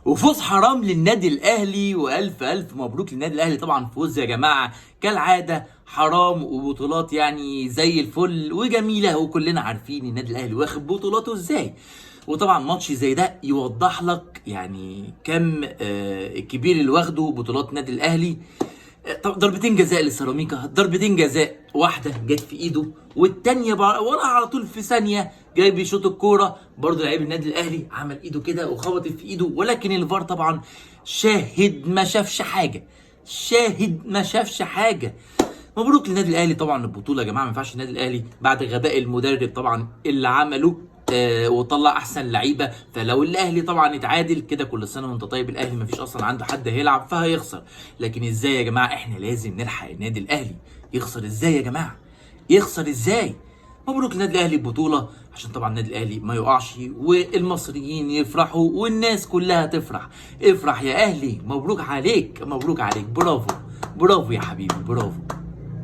وفوز حرام للنادي الاهلي، والف الف مبروك للنادي الاهلي. طبعا فوز يا جماعه كالعاده حرام، وبطولات يعني زي الفل وجميله، وكلنا عارفين النادي الاهلي واخد بطولاته ازاي. وطبعا ماتش زي ده يوضح لك يعني كم كبير اللي واخده بطولات النادي الاهلي. طب ضربتين جزاء لسيراميكا، ضربتين جزاء، واحده جت في ايده والتانيه وراها على طول في ثانيه جاي بيشوط الكوره، برضه لعيب النادي الاهلي عمل ايده كده وخبطت في ايده، ولكن الفار طبعا شاهد ما شافش حاجه، شاهد ما شافش حاجه. مبروك للنادي الاهلي طبعا البطوله يا جماعه. ما ينفعش النادي الاهلي بعد غباء المدرب طبعا اللي عمله وطلع احسن لعيبه. فلو الاهلي طبعا اتعادل كده كل سنه وانت طيب، الاهلي ما فيش اصلا عنده حد هيلعب فهيخسر. لكن ازاي يا جماعه؟ احنا لازم نلحق النادي الاهلي. يخسر ازاي يا جماعه؟ يخسر ازاي؟ مبروك للنادي الاهلي البطوله، عشان طبعا النادي الاهلي ما يقعش والمصريين يفرحوا والناس كلها تفرح. افرح يا اهلي، مبروك عليك، مبروك عليك، برافو برافو يا حبيبي، برافو.